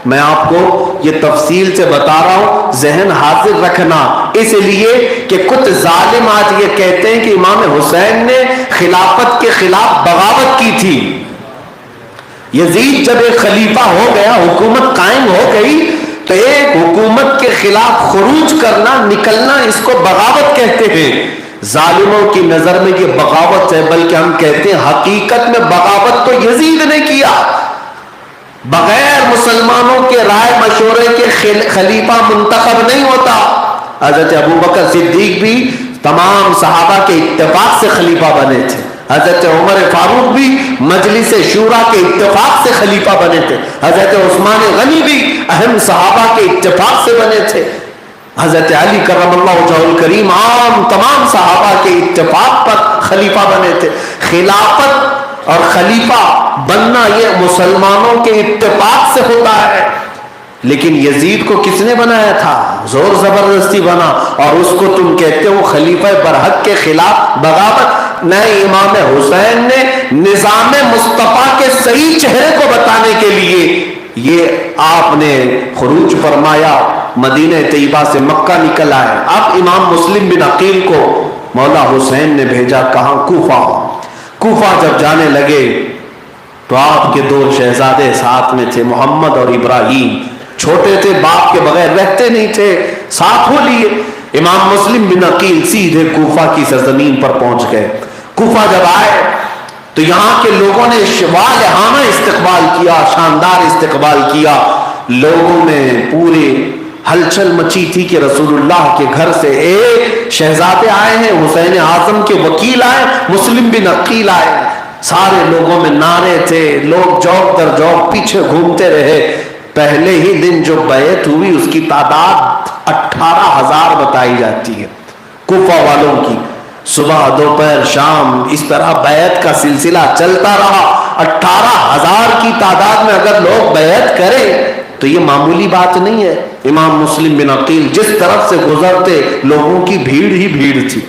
میں آپ کو یہ تفصیل سے بتا رہا ہوں، ذہن حاضر رکھنا، اس لیے کہ کچھ ظالم آج یہ کہتے ہیں کہ امام حسین نے خلافت کے خلاف بغاوت کی تھی۔ یزید جب ایک خلیفہ ہو گیا، حکومت قائم ہو گئی، تو ایک حکومت کے خلاف خروج کرنا، نکلنا، اس کو بغاوت کہتے ہیں۔ ظالموں کی نظر میں یہ بغاوت ہے، بلکہ ہم کہتے ہیں حقیقت میں بغاوت تو یزید نے کیا۔ بغیر مسلمانوں کے رائے مشورے کے خلیفہ منتخب نہیں ہوتا۔ حضرت ابوبکر صدیق بھی تمام صحابہ کے اتفاق سے خلیفہ بنے تھے، حضرت عمر فاروق بھی مجلس شورا کے اتفاق سے خلیفہ بنے تھے، حضرت عثمان غنی بھی اہم صحابہ کے اتفاق سے بنے تھے، حضرت علی کرم اللہ وجہہ الکریم عام تمام صحابہ کے اتفاق پر خلیفہ بنے تھے۔ خلافت اور خلیفہ بننا یہ مسلمانوں کے اتفاق سے ہوتا ہے، لیکن یزید کو کس نے بنایا تھا؟ زور زبردستی بنا، اور اس کو تم کہتے ہو خلیفہ برحق کے خلاف بغاوت؟ نہیں، امام حسین نے نظام مصطفیٰ کے صحیح چہرے کو بتانے کے لیے یہ آپ نے خروج فرمایا، مدینہ طیبہ سے مکہ نکل آئے۔ اب امام مسلم بن عقیل کو مولا حسین نے بھیجا کہاں؟ کوفہ۔ کوفہ جب جانے لگے تو آپ کے دو شہزادے ساتھ میں تھے، محمد اور ابراہیم، چھوٹے تھے، باپ کے بغیر رہتے نہیں تھے، ساتھ ہو لیے۔ امام مسلم بن عقیل سیدھے کوفہ کی سرزمین پر پہنچ گئے۔ کوفہ جب آئے تو یہاں کے لوگوں نے والہانہ استقبال کیا، شاندار استقبال کیا۔ لوگوں میں پورے ہلچل مچی تھی کہ رسول اللہ کے گھر سے ایک شہزادے آئے ہیں، حسین اعظم کے وکیل آئے، مسلم بن عقیل آئے۔ سارے لوگوں میں نعرے تھے، لوگ جوق در جوق پیچھے گھومتے رہے۔ پہلے ہی دن جو بیعت ہوئی اس کی تعداد 18,000 بتائی جاتی ہے کوفہ والوں کی۔ صبح دوپہر شام اس طرح بیعت کا سلسلہ چلتا رہا۔ 18,000 کی تعداد میں اگر لوگ بیعت کریں تو یہ معمولی بات نہیں ہے۔ امام مسلم بن عقیل جس طرف سے گزرتے لوگوں کی بھیڑ ہی بھیڑ تھی،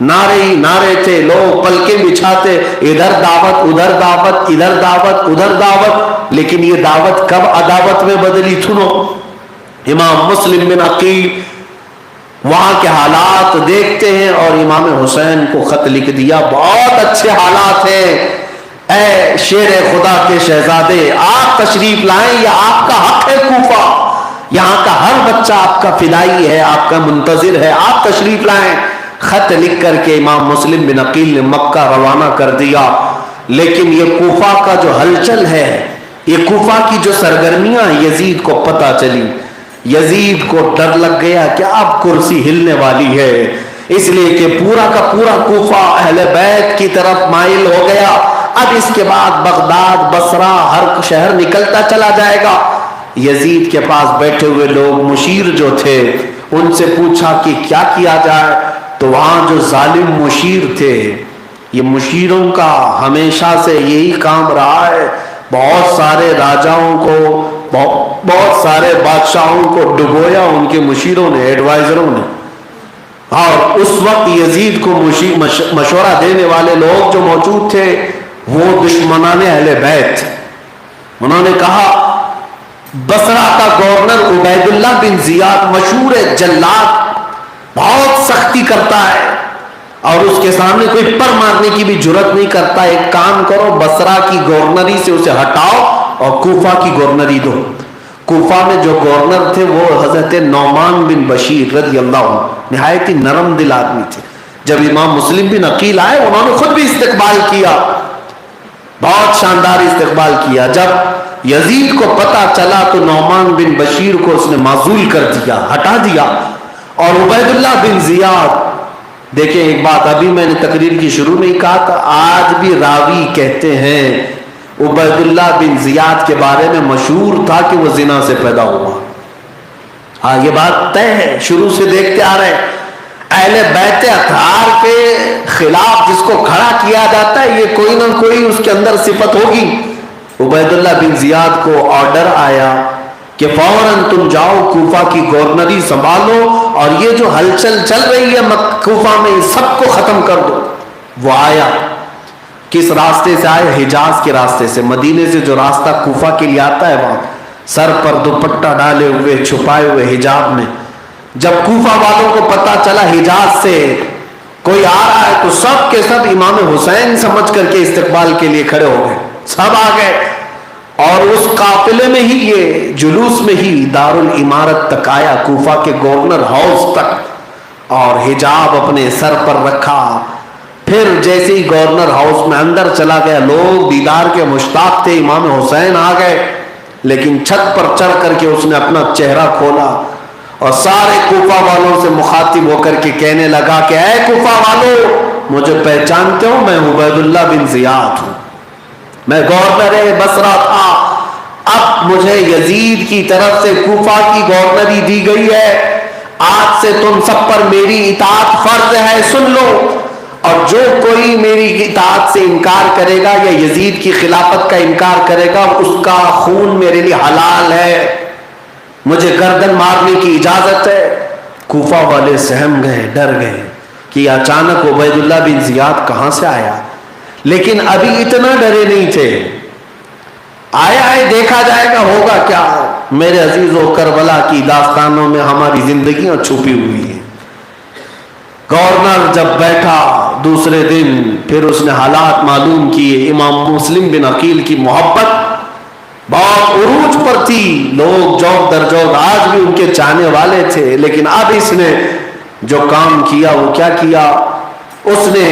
نعرے ہی نعرے تھے، لوگ پلکیں بچھاتے، ادھر دعوت ادھر دعوت، ادھر دعوت ادھر دعوت۔ لیکن یہ دعوت کب عداوت میں بدلی؟ سنو، امام مسلم بن عقیل وہاں کے حالات دیکھتے ہیں اور امام حسین کو خط لکھ دیا، بہت اچھے حالات ہیں، اے شیر خدا کے شہزادے آپ تشریف لائیں، یہ آپ کا حق ہے کوفہ، یہاں کا ہر بچہ آپ کا فدائی ہے، آپ کا منتظر ہے، آپ تشریف لائیں۔ خط لکھ کر کے امام مسلم بن عقیل نے مکہ روانہ کر دیا۔ لیکن یہ کوفہ کا جو ہلچل ہے، یہ کوفہ کی جو سرگرمیاں یزید کو پتہ چلی، یزید کو ڈر لگ گیا کہ اب کرسی ہلنے والی ہے، اس لیے کہ پورا کا پورا کوفہ اہل بیت کی طرف مائل ہو گیا۔ اب اس کے بعد بغداد، بصرہ، ہر شہر نکلتا چلا جائے گا۔ یزید کے پاس بیٹھے ہوئے لوگ مشیر جو تھے ان سے پوچھا کہ کیا کیا جائے، تو وہاں جو ظالم مشیر تھے، یہ مشیروں کا ہمیشہ سے یہی کام رہا ہے، بہت سارے راجاؤں کو، بہت سارے بادشاہوں کو ڈبویا ان کے مشیروں نے، ایڈوائزروں نے۔ اور اس وقت یزید کو مشورہ دینے والے لوگ جو موجود تھے وہ دشمنان اہل بیت، انہوں نے کہا بصرہ کا گورنر عبید اللہ بن زیاد مشہور جلاد، بہت سختی کرتا ہے اور اس کے سامنے کوئی پر مارنے کی بھی جرت نہیں کرتا، ایک کام کرو بصرہ کی گورنری سے اسے ہٹاؤ اور کوفہ کی گورنری دو۔ کوفہ میں جو گورنر تھے وہ حضرت نعمان بن بشیر رضی اللہ عنہ، نہایت ہی نرم دل آدمی تھے۔ جب امام مسلم بن عقیل آئے انہوں نے خود بھی استقبال کیا، بہت شاندار استقبال کیا۔ جب یزید کو پتا چلا تو نعمان بن بشیر کو اس نے معزول کر دیا، ہٹا دیا، اور عبید اللہ بن زیاد، دیکھیں ایک بات ابھی میں نے تقریر کی شروع میں ہی کہا تھا، آج بھی راوی کہتے ہیں عبید اللہ بن زیاد کے بارے میں مشہور تھا کہ وہ زنا سے پیدا ہوا۔ ہاں یہ بات طے ہے، شروع سے دیکھتے آ رہے ہیں۔ اہل بیت اطہار کے خلاف جس کو کھڑا کیا جاتا ہے یہ کوئی نہ کوئی اس کے اندر صفت ہوگی۔ عبید اللہ بن زیاد کو آرڈر آیا کہ فوراً تم جاؤ کوفہ کی گورنری سنبھالو اور یہ جو ہلچل چل رہی ہے کوفہ میں سب کو ختم کر دو۔ وہ آیا، کس راستے سے آئے؟ حجاز کے راستے سے، مدینے سے جو راستہ کوفہ کے لیے آتا ہے وہاں سر پر دوپٹہ ڈالے ہوئے, چھپائے ہوئے حجاب میں. جب کوفہ والوں کو پتا چلا حجاز سے کوئی آ رہا ہے تو سب کے سب امام حسین سمجھ کر کے استقبال کے لیے کھڑے ہو گئے, سب آ گئے. اور اس قافلے میں ہی, یہ جلوس میں ہی دارالامارت تک آیا, کوفہ کے گورنر ہاؤس تک, اور حجاب اپنے سر پر رکھا. پھر جیسے ہی گورنر ہاؤس میں اندر چلا گیا, لوگ دیدار کے مشتاق تھے, امام حسین آ گئے, لیکن چھت پر چڑھ کر کے اس نے اپنا چہرہ کھولا اور سارے کوفہ والوں سے مخاطب ہو کر کے کہنے لگا کہ اے کوفہ والوں, مجھے پہچانتے ہو؟ میں عبید اللہ بن زیاد ہوں, میں گورنر بصرہ تھا, اب مجھے یزید کی طرف سے کوفہ کی گورنری دی گئی ہے, آج سے تم سب پر میری اطاعت فرض ہے, سن لو. اور جو کوئی میری اطاعت سے انکار کرے گا یا یزید کی خلافت کا انکار کرے گا, اس کا خون میرے لیے حلال ہے, مجھے گردن مارنے کی اجازت ہے. کوفہ والے سہم گئے, ڈر گئے کہ اچانک عبید اللہ بن زیاد کہاں سے آیا, لیکن ابھی اتنا ڈرے نہیں تھے. آیا ہے, دیکھا جائے گا ہوگا کیا. میرے عزیزو, کربلا کی داستانوں میں ہماری زندگیاں چھپی ہوئی ہیں. گورنر جب بیٹھا دوسرے دن, پھر اس نے حالات معلوم کیے. امام مسلم بن عقیل کی محبت بہت عروج پر تھی, لوگ جوق در جوق آج بھی ان کے چاہنے والے تھے. لیکن اب اس نے جو کام کیا وہ کیا کیا, اس نے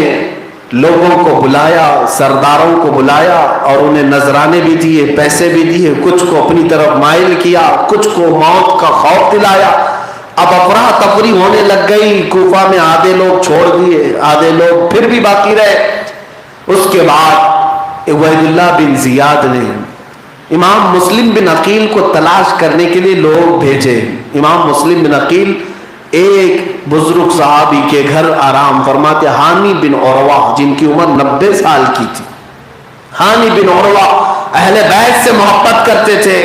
لوگوں کو بلایا, سرداروں کو بلایا اور انہیں نذرانے بھی دیے, پیسے بھی دیے, کچھ کو اپنی طرف مائل کیا, کچھ کو موت کا خوف دلایا. اب افراتفری ہونے لگ گئی, کوفہ میں آدھے لوگ چھوڑ دیے, آدھے لوگ پھر بھی باقی رہے. اس کے بعد عبید اللہ بن زیاد نے امام مسلم بن عقیل کو تلاش کرنے کے لیے لوگ بھیجے. امام مسلم بن عقیل ایک بزرگ صحابی کے گھر آرام فرماتے, ہانی بن عروہ, جن کی عمر 90 سال کی تھی. ہانی بن عروہ اہل بیت سے محبت کرتے تھے,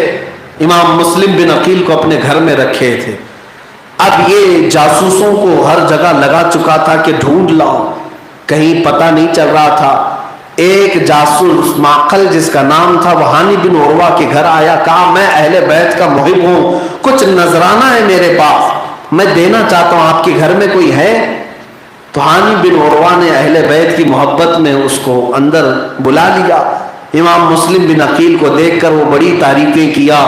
امام مسلم بن عقیل کو اپنے گھر میں رکھے تھے. اب یہ جاسوسوں کو ہر جگہ لگا چکا تھا کہ ڈھونڈ لاؤ, کہیں پتہ نہیں چل رہا تھا. ایک جاسوس معقل جس کا نام تھا, وہ ہانی بن عروہ کے گھر آیا, کہا میں اہل بیت کا محب ہوں, کچھ نذرانہ ہے میرے پاس, میں دینا چاہتا ہوں, آپ کے گھر میں کوئی ہے؟ تو ہانی بن عروہ نے اہل بیت کی محبت میں اس کو اندر بلا لیا. امام مسلم بن عقیل کو دیکھ کر وہ بڑی تعریفیں کیا,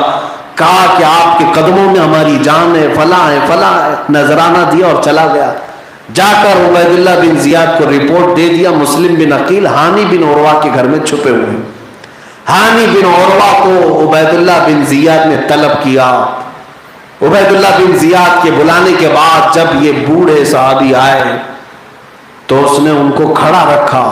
کہا کہ آپ کے قدموں میں ہماری جان ہے, فلاں ہے, فلاں ہے, نذرانہ دیا اور چلا گیا. جا کر عبید اللہ بن زیاد کو رپورٹ دے دیا, مسلم بن عقیل ہانی بن عروہ کے گھر میں چھپے ہوئے. ہانی بن عروہ کو عبید اللہ بن زیاد نے طلب کیا. عبید اللہ بن زیاد کے بلانے کے بعد جب یہ بوڑھے صحابی آئے تو اس نے ان کو کھڑا رکھا.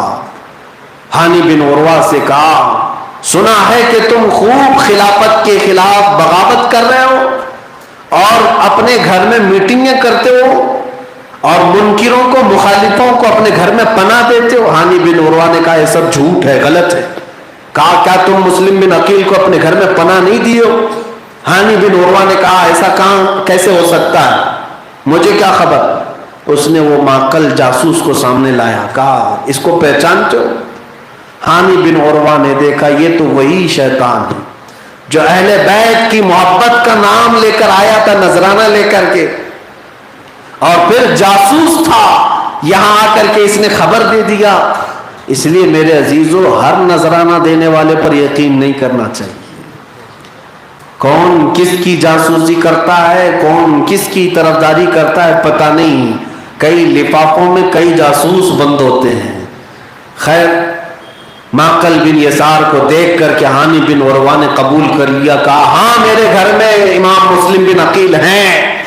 ہانی بن عروہ سے کہا, سنا ہے کہ تم خوب خلافت کے خلاف بغاوت کر رہے ہو اور اپنے گھر میں میٹنگیں کرتے ہو اور منکروں کو, مخالفوں کو اپنے گھر میں پناہ دیتے ہو. ہانی بن عروہ نے کہا یہ سب جھوٹ ہے, غلط ہے. کہا کیا تم مسلم بن عقیل کو اپنے گھر میں پناہ نہیں دیے ہو؟ ہانی بن عروہ نے کہا ایسا کہاں کیسے ہو سکتا ہے, مجھے کیا خبر. اس نے وہ معقل جاسوس کو سامنے لایا, کہا اس کو پہچانتے ہو؟ ہانی بن عروہ نے دیکھا یہ تو وہی شیطان ہے جو اہل بیت کی محبت کا نام لے کر آیا تھا, نذرانہ لے کر کے, اور پھر جاسوس تھا, یہاں آ کر کے اس نے خبر دے دیا. اس لیے میرے عزیزو, ہر نذرانہ دینے والے پر یقین نہیں کرنا چاہیے. کون کس کی جاسوسی کرتا ہے, کون کس کی طرفداری کرتا ہے پتہ نہیں. کئی لفافوں میں کئی جاسوس بند ہوتے ہیں. خیر, معقل بن یسار کو دیکھ کر کے ہانی بن عروہ نے قبول کر لیا. کہا ہاں میرے گھر میں امام مسلم بن عقیل ہیں,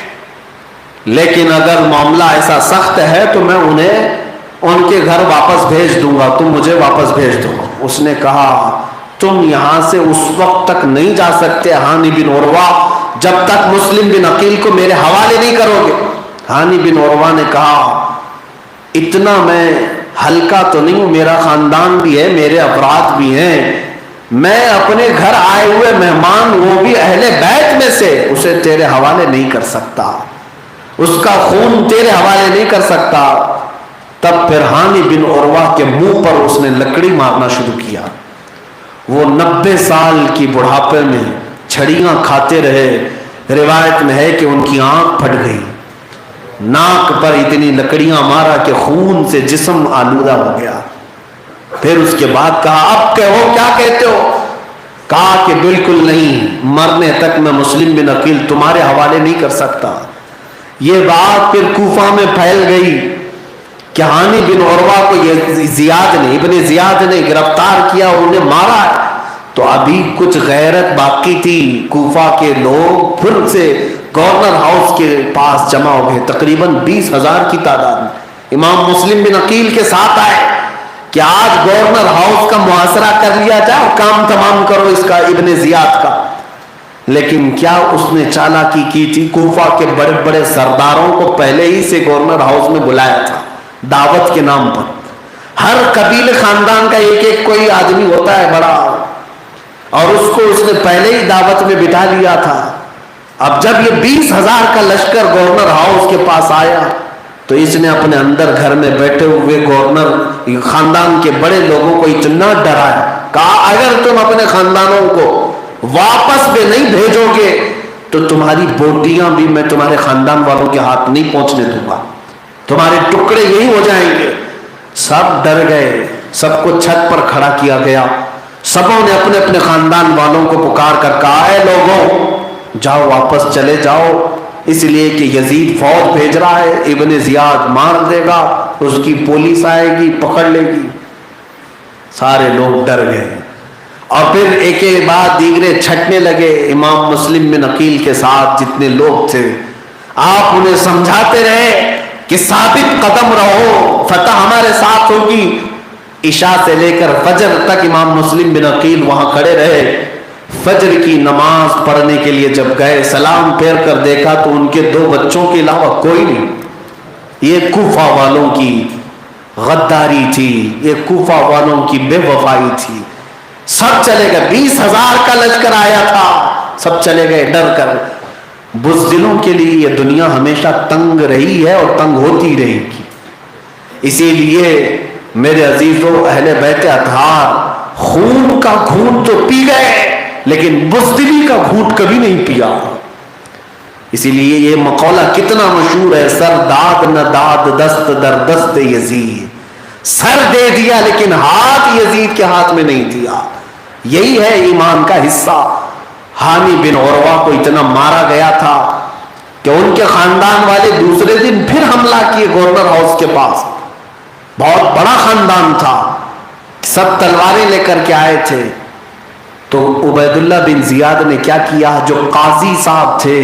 لیکن اگر معاملہ ایسا سخت ہے تو میں انہیں ان کے گھر واپس بھیج دوں گا, تم مجھے واپس بھیج دو. اس نے کہا تم یہاں سے اس وقت تک نہیں جا سکتے ہانی بن عروہ جب تک مسلم بن عقیل کو میرے حوالے نہیں کرو گے. ہانی بن عروہ نے کہا اتنا میں ہلکا تو نہیں ہوں, میرا خاندان بھی ہے, میرے افراد بھی ہیں, میں اپنے گھر آئے ہوئے مہمان, وہ بھی اہل بیت میں سے, اسے تیرے حوالے نہیں کر سکتا, اس کا خون تیرے حوالے نہیں کر سکتا. تب پھر ہانی بن عروہ کے منہ پر اس نے لکڑی مارنا شروع کیا. وہ 90 سال کی بڑھاپے میں چھڑیاں کھاتے رہے. روایت میں ہے کہ ان کی آنکھ پھٹ گئی, ناک پر اتنی لکڑیاں مارا کہ خون سے جسم آلودہ ہو گیا. پھر اس کے بعد کہا اب کہو کیا کہتے ہو؟ کہا کہ بالکل نہیں, مرنے تک میں مسلم بن عقیل تمہارے حوالے نہیں کر سکتا. یہ بات پھر کوفہ میں پھیل گئی کہ ہانی بن عروہ کو ابن زیاد نے گرفتار کیا اور انہیں مارا ہے. تو ابھی کچھ غیرت باقی تھی. کوفہ کے لوگ پھر سے گورنر ہاؤس کے پاس جمع ہو گئے, تقریباً 20,000 کی تعداد میں. امام مسلم بن عقیل کے ساتھ آئے کہ آج گورنر ہاؤس کا محاصرہ کر لیا جائے اور کام تمام کرو اس کا, ابن زیاد کا. لیکن کیا اس نے چالاکی کی تھی؟ کوفہ کے بڑے بڑے سرداروں کو پہلے ہی سے گورنر ہاؤس میں بلایا تھا دعوت کے نام پر. ہر قبیلے خاندان کا ایک ایک کوئی آدمی ہوتا ہے بڑا, اور اس کو اس نے پہلے ہی دعوت میں بٹھا لیا تھا. اب جب یہ 20,000 کا لشکر گورنر ہاؤس کے پاس آیا تو اس نے اپنے اندر گھر میں بیٹھے ہوئے گورنر خاندان کے بڑے لوگوں کو اتنا ڈرایا, کہا اگر تم اپنے خاندانوں کو واپس بھی نہیں بھیجو گے تو تمہاری بوٹیاں بھی میں تمہارے خاندان والوں کے ہاتھ نہیں پہنچنے دوں گا, تمہارے ٹکڑے یہی ہو جائیں گے. سب ڈر گئے, سب کو چھت پر کھڑا کیا گیا. سبوں نے اپنے اپنے خاندان والوں کو پکار کر کہا اے لوگوں جاؤ واپس چلے جاؤ, اس لیے کہ یزید فوج بھیج رہا ہے, ابن زیاد مار دے گا, اس کی پولیس آئے گی پکڑ لے گی. سارے لوگ ڈر گئے اور پھر ایک ایک بعد دیگرے چھٹنے لگے. امام مسلم بن عقیل کے ساتھ جتنے لوگ تھے آپ انہیں سمجھاتے رہے کہ ثابت قدم رہو, فتح ہمارے ساتھ ہوگی. عشاء سے لے کر فجر تک امام مسلم بن عقیل وہاں کھڑے رہے. فجر کی نماز پڑھنے کے لیے جب گئے, سلام پھیر کر دیکھا تو ان کے 2 بچوں کے علاوہ کوئی نہیں. یہ کوفہ والوں کی غداری تھی, یہ کوفہ والوں کی بے وفائی تھی. سب چلے گئے, 20,000 کا لشکر آیا تھا, سب چلے گئے ڈر کر. بزدلوں کے لیے یہ دنیا ہمیشہ تنگ رہی ہے اور تنگ ہوتی رہے گی. اسی لیے میرے عزیزو اہل بیت اطہار خون کا گھونٹ تو پی گئے لیکن بزدلی کا گھونٹ کبھی نہیں پیا. اسی لیے یہ مقولہ کتنا مشہور ہے, سر داد نہ داد دست در دست یزید, سر دے دیا لیکن ہاتھ یزید کے ہاتھ میں نہیں دیا. یہی ہے ایمان کا حصہ. ہانی بن عروہ کو اتنا مارا گیا تھا کہ ان کے خاندان والے دوسرے دن پھر حملہ کیے گورنر ہاؤس کے پاس. بہت بڑا خاندان تھا, سب تلواریں لے کر کے آئے تھے. تو عبید اللہ بن زیاد نے کیا کیا, جو قاضی صاحب تھے,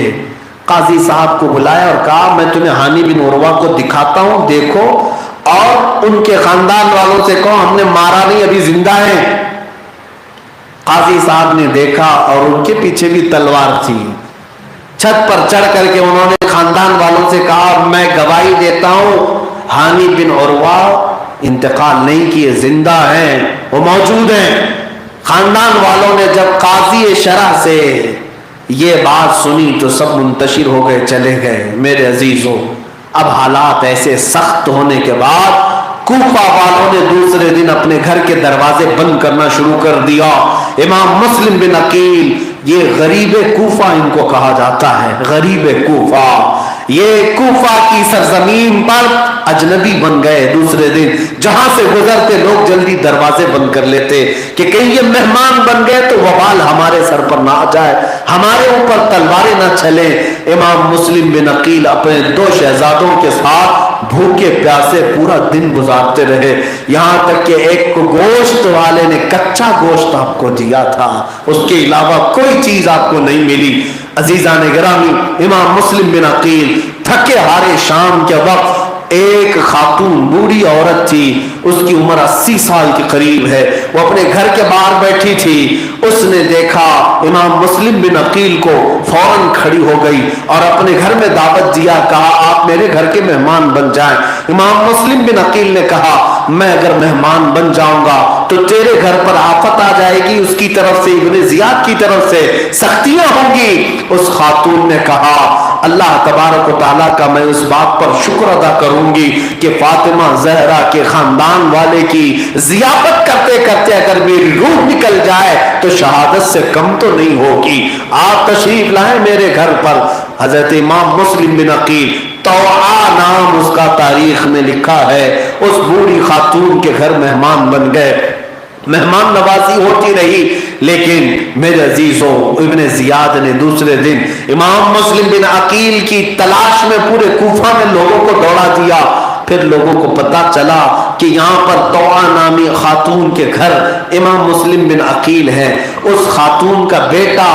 قاضی صاحب کو بلایا اور کہا میں تمہیں ہانی بن عروہ کو دکھاتا ہوں, دیکھو, اور ان کے خاندان والوں سے کہو ہم نے مارا نہیں, ابھی زندہ ہیں. قاضی صاحب نے دیکھا اور ان کے پیچھے بھی تلوار تھی. چھت پر چڑھ کر کے انہوں نے خاندان والوں سے کہا میں گواہی دیتا ہوں ہانی بن عروہ انتقال نہیں کیے, زندہ ہیں, وہ موجود ہیں. خاندان والوں نے جب قاضی شرع سے یہ بات سنی تو سب منتشر ہو گئے, چلے گئے. میرے عزیزوں اب حالات ایسے سخت ہونے کے بعد کوفہ والوں نے دوسرے دن اپنے گھر کے دروازے بند کرنا شروع کر دیا. امام مسلم بن عقیل, یہ غریب کوفہ ان کو کہا جاتا ہے, غریب کوفہ, یہ کوفہ کی سرزمین پر اجنبی بن گئے. دوسرے دن جہاں سے گزرتے لوگ جلدی دروازے بند کر لیتے کہ کہیں یہ مہمان بن گئے تو وبال ہمارے سر پر نہ آ جائے, ہمارے اوپر تلواریں نہ چلیں. امام مسلم بن عقیل اپنے 2 شہزادوں کے ساتھ بھوکے پیاسے پورا دن گزارتے رہے, یہاں تک کہ ایک گوشت والے نے کچا گوشت آپ کو دیا تھا, اس کے علاوہ کوئی چیز آپ کو نہیں ملی. عزیزان گرامی, امام مسلم بن عقیل تھکے ہارے شام کے وقت ایک خاتون بوڑھی عورت تھی, اس کی عمر 80 سال کے قریب ہے, وہ اپنے گھر کے باہر بیٹھی تھی. اس نے دیکھا امام مسلم بن عقیل کو, فوراً کھڑی ہو گئی اور اپنے گھر میں دعوت دیا, کہا آپ میرے گھر کے مہمان بن جائیں. امام مسلم بن عقیل نے کہا میں اگر مہمان بن جاؤں گا تو تیرے گھر پر آفت آ جائے گی، اس کی طرف سے ابن زیاد کی طرف سے سختیاں ہوں گی۔ اس خاتون نے کہا اللہ تبارک و تعالیٰ کا میں اس بات پر شکر ادا کروں گی کہ فاطمہ زہرا کے خاندان والے کی ضیافت کرتے کرتے اگر میری روح نکل جائے تو شہادت سے کم تو نہیں ہوگی، آپ تشریف لائیں میرے گھر پر۔ حضرت امام مسلم بن عقیل، توعا نام اس کا تاریخ میں لکھا ہے، اس بوڑھی خاتون کے گھر مہمان بن گئے، مہمان نوازی ہوتی رہی، لیکن میرے عزیزوں ابن زیاد نے دوسرے دن امام مسلم بن عقیل کی تلاش میں پورے کوفہ میں لوگوں کو دوڑا دیا۔ پھر لوگوں کو پتا چلا کہ یہاں پر توعا نامی خاتون کے گھر امام مسلم بن عقیل ہے۔ اس خاتون کا بیٹا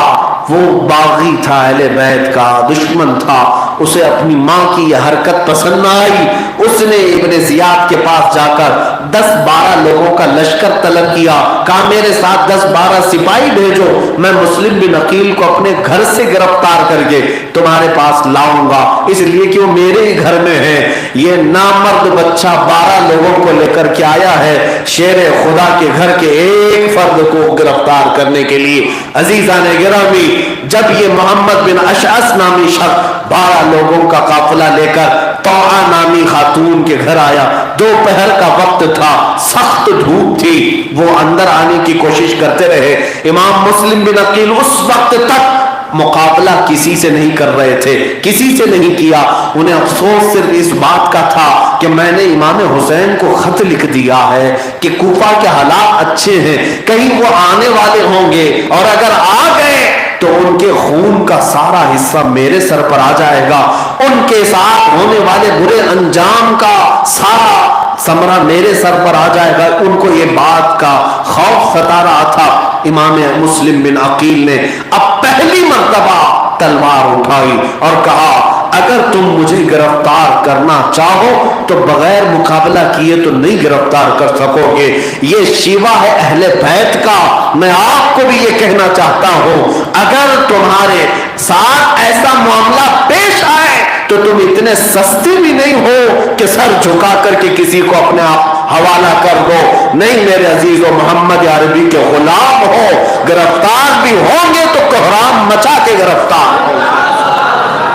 وہ باغی تھا، اہل بیت کا دشمن تھا، اسے اپنی ماں کی یہ حرکت پسند نہ آئی، اس نے ابن زیاد کے پاس جا کر 10-12 لوگوں کا لشکر طلب کیا، کہا میرے ساتھ 10-12 سپاہی بھیجو، میں مسلم بن عقیل کو اپنے گھر سے گرفتار کر کے تمہارے پاس لاؤں گا، اس لیے کہ وہ میرے ہی گھر میں ہے۔ یہ نامرد بچہ 12 لوگوں کو لے کر کے آیا ہے شیر خدا کے گھر کے ایک فرد کو گرفتار کرنے کے لیے۔ عزیزان گرامی، جب یہ محمد بن اشعث نامی شخص 12 لوگوں کا قافلہ لے کر توعا نامی خاتون کے گھر آیا، دوپہر کا وقت تھا، سخت دھوپ تھی، وہ اندر آنے کی کوشش کرتے رہے۔ امام مسلم بن عقیل اس وقت تک مقابلہ کسی سے نہیں کر رہے تھے، کسی سے نہیں کیا، انہیں افسوس صرف اس بات کا تھا کہ میں نے امام حسین کو خط لکھ دیا ہے کہ کوفہ کے حالات اچھے ہیں، کہیں وہ آنے والے ہوں گے اور اگر آ گئے تو ان کے خون کا سارا حصہ میرے سر پر آ جائے گا، ان کے ساتھ ہونے والے برے انجام کا سارا ثمرہ میرے سر پر آ جائے گا، ان کو یہ بات کا خوف ستا رہا تھا۔ امام مسلم بن عقیل نے اب پہلی مرتبہ تلوار اٹھائی اور کہا اگر تم مجھے گرفتار کرنا چاہو تو بغیر مقابلہ کیے تو نہیں گرفتار کر سکو گے، یہ شیوہ ہے اہل بیت کا۔ میں آپ کو بھی یہ کہنا چاہتا ہوں اگر تمہارے ساتھ ایسا معاملہ پیش آئے تو تم اتنے سستے بھی نہیں ہو کہ سر جھکا کر کے کسی کو اپنے آپ حوالہ کر دو، نہیں میرے عزیزو، محمد عربی کے غلام ہو، گرفتار بھی ہوں گے تو کوہرام مچا کے گرفتار ہو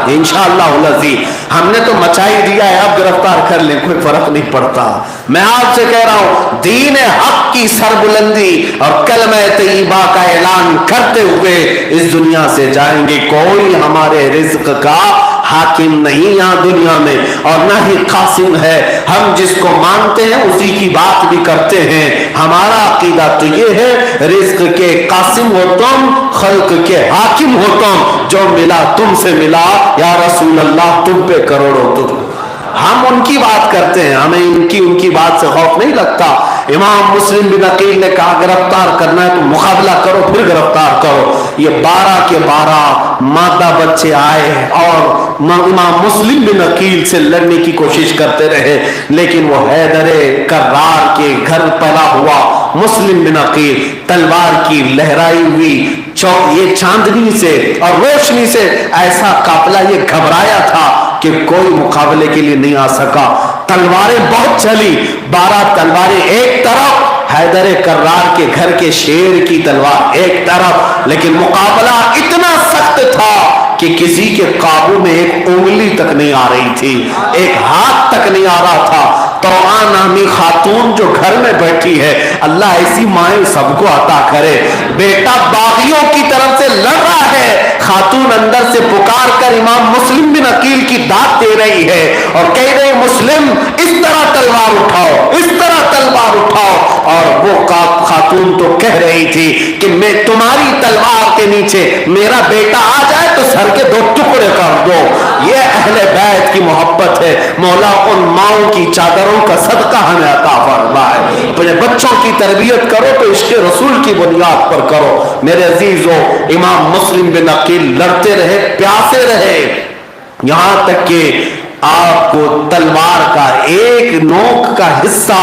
انشاءاللہ العزیز۔ ہم نے تو مچا ہی دیا ہے، اب گرفتار کر لیں کوئی فرق نہیں پڑتا۔ میں آپ سے کہہ رہا ہوں دین حق کی سربلندی اور کلمہ طیبہ کا اعلان کرتے ہوئے اس دنیا سے جائیں گے، کوئی ہمارے رزق کا حاکم نہیں یہاں دنیا میں اور نہ ہی قاسم ہے، ہم جس کو مانتے ہیں اسی کی بات بھی کرتے ہیں۔ ہمارا عقیدہ تو یہ ہے رزق کے قاسم ہو تم، خلق کے حاکم ہو تم، جو ملا تم سے ملا، یا رسول اللہ تم پہ کروڑوں تم۔ ہم ان کی بات کرتے ہیں، ہمیں ان کی بات سے خوف نہیں لگتا۔ امام مسلم بن عقیل نے کہا گرفتار کرنا ہے تو مقابلہ کرو، پھر گرفتار کرو۔ یہ 12 کے 12 مادہ بچے آئے اور امام مسلم بن عقیل سے لڑنے کی کوشش کرتے رہے، لیکن وہ حیدر کرار کے گھر پیدا ہوا مسلم بن عقیل تلوار کی لہرائی ہوئی یہ چاندنی سے اور روشنی سے ایسا قافلہ یہ گھبرایا تھا کہ کوئی مقابلے کے لیے نہیں آ سکا۔ تلواریں بہت چلی، 12 تلواریں ایک طرف، حیدر کرار کے گھر کے شیر کی تلوار ایک طرف، لیکن مقابلہ اتنا سخت تھا کہ کسی کے قابو میں ایک انگلی تک نہیں آ رہی تھی، ایک ہاتھ تک نہیں آ رہا تھا۔ توعا نامی خاتون جو گھر میں بیٹھی ہے، اللہ ایسی مائیں سب کو عطا کرے، بیٹا باغیوں کی طرف سے لڑ رہا ہے، خاتون اندر سے پکار کر امام مسلم بن عقیل کی داد دے رہی ہے اور کہہ رہے مسلم اس طرح تلوار اٹھاؤ، اس طرح تلوار اٹھاؤ، اور وہ خاتون تو کہہ رہی تھی کہ میں تمہاری تلوار کے نیچے میرا بیٹا آ جائے تو سر کے 2 ٹکڑے کر دو۔ یہ اہل بیت کی محبت ہے، مولا ان ماؤں کی چادروں کا صدقہ ہمیں عطا فرمائے۔ اپنے بچوں کی تربیت کرو تو عشق رسول کی بنیاد پر کرو۔ میرے عزیزو، امام مسلم بن عقیل لڑتے رہے، پیاسے رہے، یہاں تک کہ آپ کو تلوار کا ایک نوک کا حصہ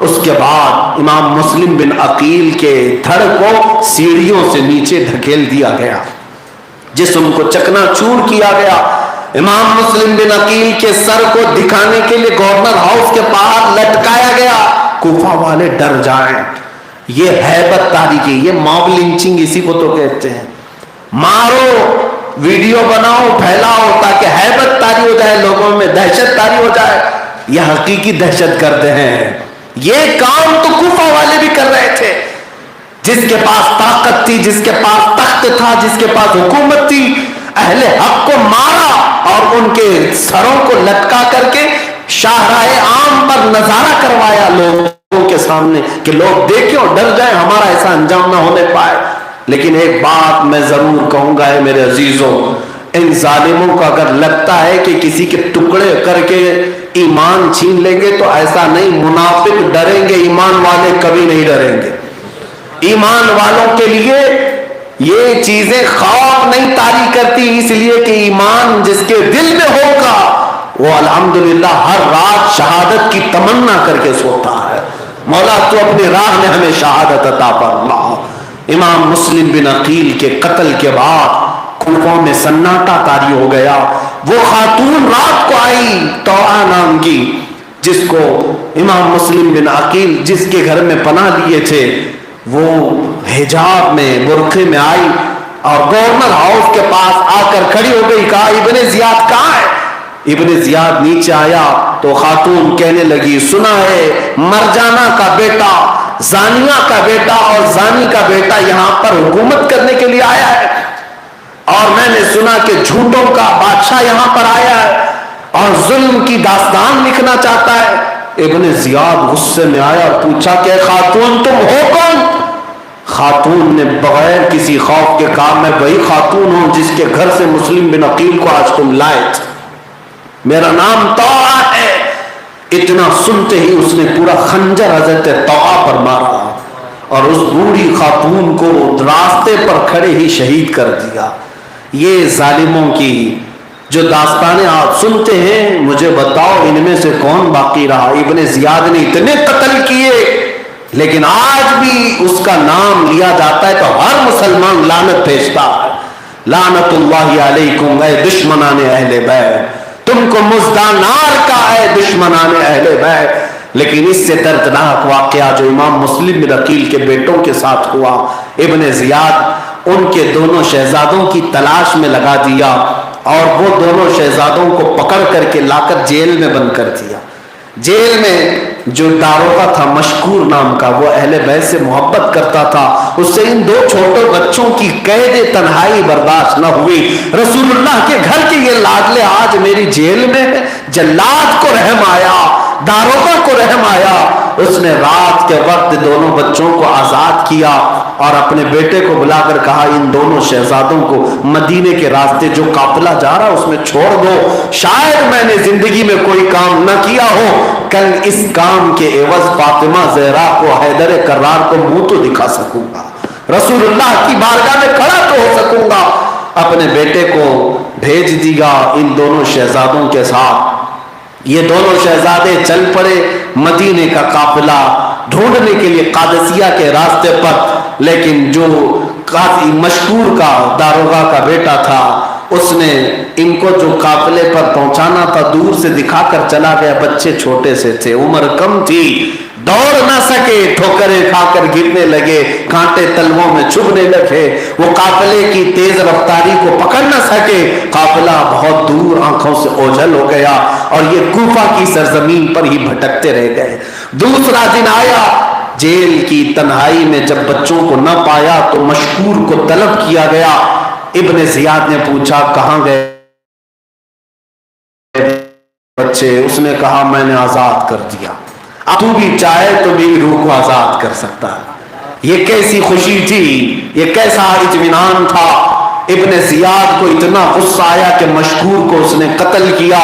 اس کے بعد امام مسلم بن عقیل کے دھڑ کو سیڑھیوں سے نیچے دھکیل دیا گیا، جسم کو چکنا چور کیا گیا۔ امام مسلم بن عقیل کے سر کو دکھانے کے لیے گورنر ہاؤس کے باہر لٹکایا گیا، کوفہ والے ڈر جائیں۔ یہ ہیبت تاریخی، یہ موب لنچنگ اسی کو تو کہتے ہیں۔ مارو، ویڈیو بناؤ، پھیلاؤ تاکہ ہیبت تاری ہو جائے، لوگوں میں دہشت تاری ہو جائے۔ یہ حقیقی دہشت گرد ہیں۔ یہ کام تو کوفہ والے بھی کر رہے تھے۔ جس کے پاس طاقت تھی، جس کے پاس تخت تھا، جس کے پاس حکومت تھی، اہل حق کو مارا اور ان کے سروں کو لٹکا کر کے شاہراہ عام پر نظارہ کروایا لوگوں کے سامنے کہ لوگ دیکھیں اور ڈر جائیں، ہمارا ایسا انجام نہ ہونے پائے۔ لیکن ایک بات میں ضرور کہوں گا ہے میرے عزیزوں، ان ظالموں کو اگر لگتا ہے کہ کسی کے ٹکڑے کر کے ایمان چھین لیں گے تو ایسا نہیں، منافق ڈریں گے، ایمان والے کبھی نہیں ڈریں گے۔ ایمان والوں کے لیے یہ چیزیں خوف نہیں طاری کرتی، اس لیے کہ ایمان جس کے دل میں ہوگا وہ الحمدللہ ہر رات شہادت کی تمنا کر کے سوتا ہے۔ مولا تو اپنی راہ میں ہمیں شہادت عطا فرما۔ امام مسلم بن عقیل کے قتل کے بعد کوفہ میں سناٹا طاری ہو گیا۔ وہ خاتون رات کو آئی توعہ نام کی، جس کو امام مسلم بن عقیل جس کے گھر میں پناہ لیے تھے، وہ حجاب میں برقعے میں آئی اور گورنر ہاؤس کے پاس آ کر کھڑی ہو گئی، کہا ابن زیاد کہاں ہے؟ ابن زیاد نیچے آیا تو خاتون کہنے لگی، سنا ہے مرجانہ کا بیٹا، زانیہ کا بیٹا اور زانی کا بیٹا یہاں پر حکومت کرنے کے لیے آیا ہے، اور میں نے سنا کہ جھوٹوں کا بادشاہ یہاں پر آیا ہے اور ظلم کی داستان لکھنا چاہتا ہے۔ ابن زیاد غصے میں آیا اور پوچھا کہ خاتون تم ہو کون؟ خاتون نے بغیر کسی خوف کے کہا، میں وہی خاتون ہوں جس کے گھر سے مسلم بن عقیل کو آج تم لائے تھے، میرا نام طوعہ ہے۔ اتنا سنتے ہی اس نے پورا خنجر حضرت طوعہ پر مارا اور اس بوڑھی خاتون کو راستے پر کھڑے ہی شہید کر دیا۔ یہ ظالموں کی جو داستانیں آپ سنتے ہیں، مجھے بتاؤ ان میں سے کون باقی رہا؟ ابن زیاد نے اتنے قتل کیے، لیکن آج بھی اس کا نام لیا جاتا ہے تو ہر مسلمان لعنت بھیجتا ہے۔ لعنت اللہ علیکم اے دشمنان اہل بیت، تم کو مزدانار کا اے دشمنان اہل بیت۔ لیکن اس سے دردناک واقعہ جو امام مسلم بن عقیل کے بیٹوں کے ساتھ ہوا، ابن زیاد ان کے دونوں شہزادوں کی تلاش میں لگا دیا اور وہ دونوں شہزادوں کو پکڑ کر کے لا کر جیل میں بند کر دیا۔ جیل میں جو داروغہ تھا مشکور نام کا، وہ اہل بیت سے محبت کرتا تھا، اس سے ان دو چھوٹے بچوں کی قید تنہائی برداشت نہ ہوئی۔ رسول اللہ کے گھر کے یہ لاڈلے آج میری جیل میں ہیں۔ جلاد کو رحم آیا، داروغہ کو رحم آیا، اس نے رات کے وقت دونوں بچوں کو آزاد کیا اور اپنے بیٹے کو بلا کر کہا ان دونوں شہزادوں کو مدینے کے راستے جو قافلہ جا رہا اس میں چھوڑ دو، شاید میں نے زندگی میں کوئی کام نہ کیا ہو، کل اس کام کے عوض فاطمہ زہرا کو، حیدر کرار کو منہ تو دکھا سکوں گا، رسول اللہ کی بارگاہ میں کھڑا تو ہو سکوں گا۔ اپنے بیٹے کو بھیج دیا ان دونوں شہزادوں کے ساتھ۔ یہ دونوں شہزادے چل پڑے مدینے کا قافلہ ڈھونڈنے کے لیے قادسیہ کے راستے پر، لیکن جو قاضی مشکور کا داروغہ کا بیٹا تھا اس نے ان کو جو قافلے پر پہنچانا تھا دور سے دکھا کر چلا گیا۔ بچے چھوٹے سے تھے، عمر کم تھی، دوڑ نہ سکے، ٹھوکریں کھا کر گرنے لگے، کانٹے تلووں میں چبھنے لگے، وہ قافلے کی تیز رفتاری کو پکڑ نہ سکے، قافلہ بہت دور آنکھوں سے اوجھل ہو گیا اور یہ کوفہ کی سرزمین پر ہی بھٹکتے رہ گئے۔ دوسرا دن آیا، جیل کی تنہائی میں جب بچوں کو نہ پایا تو مشکور کو طلب کیا گیا۔ ابن زیاد نے پوچھا کہاں گئے بچے؟ اس نے کہا میں نے آزاد کر دیا، تو بھی چاہے تو میری روح کو آزاد کر سکتا ہے۔ یہ کیسی خوشی تھی، یہ کیسا اطمینان تھا۔ ابن زیاد کو اتنا غصہ آیا کہ مشکور کو اس نے قتل کیا،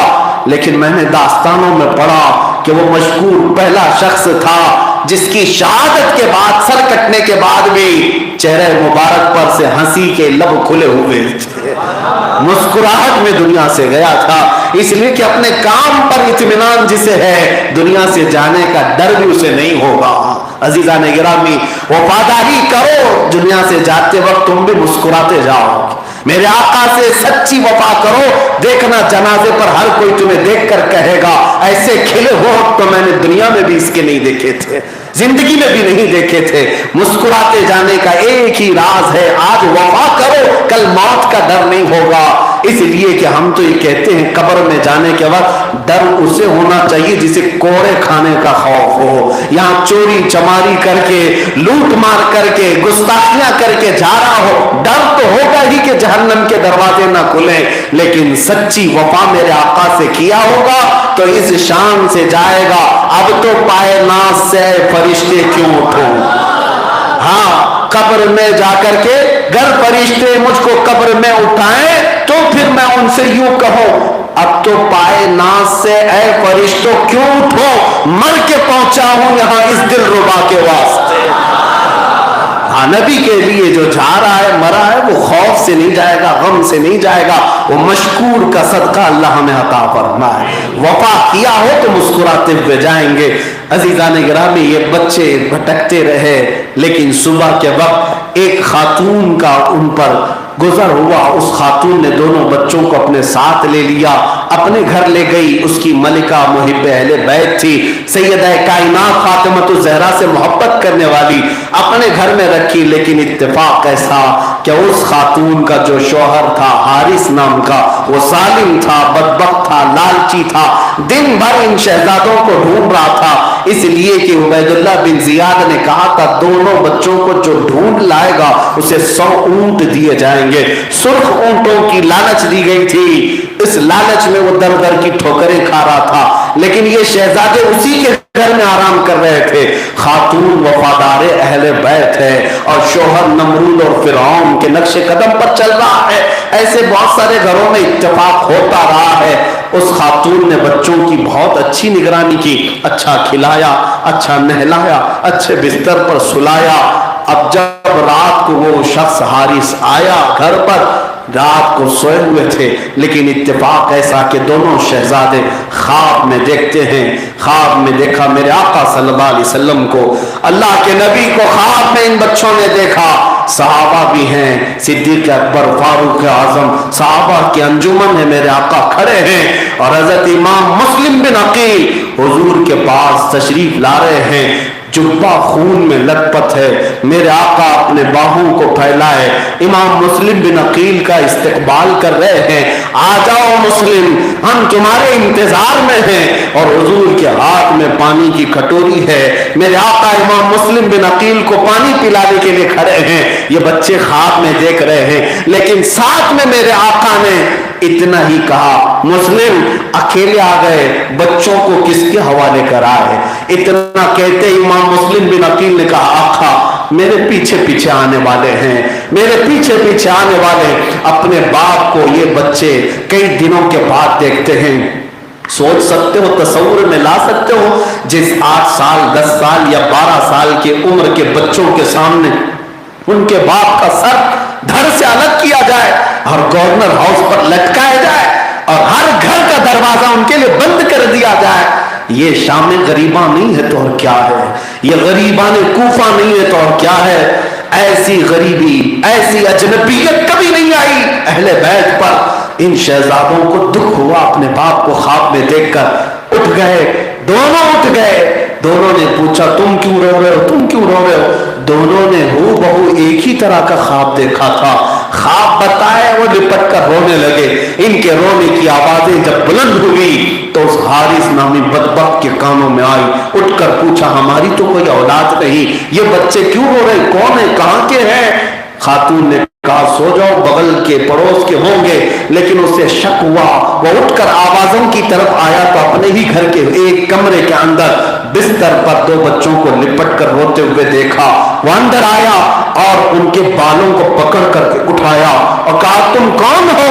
لیکن میں نے داستانوں میں پڑھا کہ وہ مشکور پہلا شخص تھا جس کی شہادت کے بعد سر کٹنے کے بعد بھی چہرے مبارک پر سے ہنسی کے لب کھلے ہوئے تھے، مسکراہٹ میں دنیا سے گیا تھا، اس لیے کہ اپنے کام پر اطمینان جسے ہے دنیا سے جانے کا ڈر بھی اسے نہیں ہوگا۔ عزیزان گرامی، وفاداری کرو، دنیا سے جاتے وقت تم بھی مسکراتے جاؤ، میرے آقا سے سچی وفا کرو، دیکھنا جنازے پر ہر کوئی تمہیں دیکھ کر کہے گا ایسے کھلے ہو تو میں نے دنیا میں بھی اس کے نہیں دیکھے تھے، زندگی میں بھی نہیں دیکھے تھے۔ مسکراتے جانے کا ایک ہی راز ہے، آج وفا کرو، کل موت کا ڈر نہیں ہوگا۔ اس لیے کہ ہم تو یہ کہتے ہیں قبر میں جانے کے وقت ڈر اسے ہونا چاہیے جسے کوڑے کھانے کا خوف ہو، یہاں چوری چماری کر کے، لوٹ مار کر کے، گستاخیاں کر کے جا رہا ہو، ڈر تو ہوگا ہی کہ جہنم کے دروازے نہ کھلیں، لیکن سچی وفا میرے آقا سے کیا ہوگا تو اس شان سے جائے گا، اب تو پائے ناز سے فرشتے کیوں اٹھوں۔ ہاں، قبر میں جا کر کے گر فرشتے مجھ کو قبر میں اٹھائیں تو پھر میں ان سے یوں کہوں اب تو پائے ناز سے اے فرشتوں کیوں اٹھو، مر کے پہنچا ہوں یہاں اس دل ربا کے واسطے۔ ہاں، نبی کے لیے جو جا رہا ہے مرا ہے وہ خوف سے نہیں جائے گا، غم سے نہیں جائے گا، وہ مشکور کا صدقہ اللہ ہمیں عطا فرمائے۔ وفا کیا ہو تو مسکراتے ہوئے جائیں گے۔ عزیزان گرامی، یہ بچے بھٹکتے رہے، لیکن صبح کے وقت ایک خاتون کا ان پر گزر ہوا، اس خاتون نے دونوں بچوں کو اپنے ساتھ لے لیا، اپنے گھر لے گئی۔ اس کی ملکہ محب اہل بیت تھی، سیدہ کائنات فاطمہ الزہرا سے محبت کرنے والی، اپنے گھر میں رکھی۔ لیکن اتفاق ایسا کہ اس خاتون کا جو شوہر تھا حارث نام کا، وہ ظالم تھا، بدبخت تھا، لالچی تھا، دن بھر ان شہزادوں کو ڈھونڈ رہا تھا، اس لیے کہ عبید اللہ بن زیاد نے کہا تھا دونوں بچوں کو جو ڈھونڈ لائے گا اسے 100 اونٹ دیے جائیں گے۔ سرخ اونٹوں کی لالچ دی گئی تھی، اس لالچ میں وہ در در کی ٹھوکریں کھا رہا تھا، لیکن یہ شہزادے اسی کے گھر میں آرام کر رہے تھے۔ خاتون وفادار اہل بیت ہے اور شوہر نمرود اور فرعون کے نقش قدم پر چل رہا ہے۔ ایسے بہت سارے گھروں میں اتفاق ہوتا رہا ہے۔ اس خاتون نے بچوں کی بہت اچھی نگرانی کی، اچھا کھلایا، اچھا نہلایا، اچھے بستر پر سلایا۔ اب جب رات کو وہ شخص حارث آیا گھر پر، رات کو سوئے ہوئے تھے، لیکن اتفاق ایسا کہ دونوں شہزادے خواب میں دیکھتے ہیں۔ خواب میں دیکھا میرے آقا صلی اللہ علیہ وسلم کو، اللہ کے نبی کو خواب میں ان بچوں نے دیکھا۔ صحابہ بھی ہیں، صدیق اکبر، فاروق اعظم، صحابہ کی انجمن ہے، میرے آقا کھڑے ہیں اور حضرت امام مسلم بن عقیل حضور کے پاس تشریف لا رہے ہیں، جبہ خون میں لت پت ہے، میرے آقا اپنے باہوں کو پھیلائے امام مسلم بن عقیل کا استقبال کر رہے ہیں، آ جاؤ مسلم، ہم تمہارے انتظار میں ہیں، اور حضور کے ہاتھ میں پانی کی کٹوری ہے، میرے آقا امام مسلم بن عقیل کو پانی پلانے کے لیے کھڑے ہیں۔ یہ بچے خواب میں دیکھ رہے ہیں، لیکن ساتھ میں میرے آقا نے اتنا ہی کہا، مسلم اکیلے آ گئے، بچوں کو کس کے حوالے کرائے؟ اتنا کہتے امام مسلم بن عقیل نے کہا، آقا میرے پیچھے پیچھے آنے والے ہیں، میرے پیچھے پیچھے آنے والے اپنے باپ کو یہ بچے کئی دنوں کے بعد دیکھتے ہیں۔ سوچ سکتے ہو، تصور میں لا سکتے ہو، جس 8 سال 10 سال یا 12 سال کی عمر کے بچوں کے سامنے ان کے باپ کا سر دھڑ سے الگ کیا جائے اور گورنر ہاؤس پر لٹکایا جائے اور ہر گھر کا دروازہ ان کے لیے بند کر دیا جائے۔ یہ شام غریباں نہیں ہے تو اور کیا ہے، یہ غریبان کوفہ نہیں ہے تو اور کیا ہے۔ ایسی غریبی، ایسی اجنبیت کبھی نہیں آئی اہل بیت پر۔ ان شہزادوں کو دکھ ہوا اپنے باپ کو خواب میں دیکھ کر، اٹھ گئے، دونوں اٹھ گئے۔ دونوں نے پوچھا تم کیوں رو رہے ہو، تم کیوں رو رہے ہو؟ دونوں نے ہو بہو ایک ہی طرح کا خواب دیکھا تھا، خواب بتائے، وہ لپٹ کر رونے لگے۔ ان کے رونے کی آوازیں جب بلند ہوئی تو اس حارث نامی بدبخت کے کانوں میں آئی، اٹھ کر پوچھا ہماری تو کوئی اولاد نہیں، یہ بچے کیوں رو رہے، کون ہے، کہاں کے ہیں؟ خاتون نے کہا سو جاؤ، بغل کے پڑوس کے ہوں گے، لیکن اسے شک ہوا، وہ اٹھ کر آوازوں کی طرف آیا تو اپنے ہی گھر کے ایک کمرے کے اندر بستر پر 2 بچوں کو لپٹ کر روتے ہوئے دیکھا۔ وہ اندر آیا اور ان کے بالوں کو پکڑ کر کے اٹھایا اور کہا تم کون ہو؟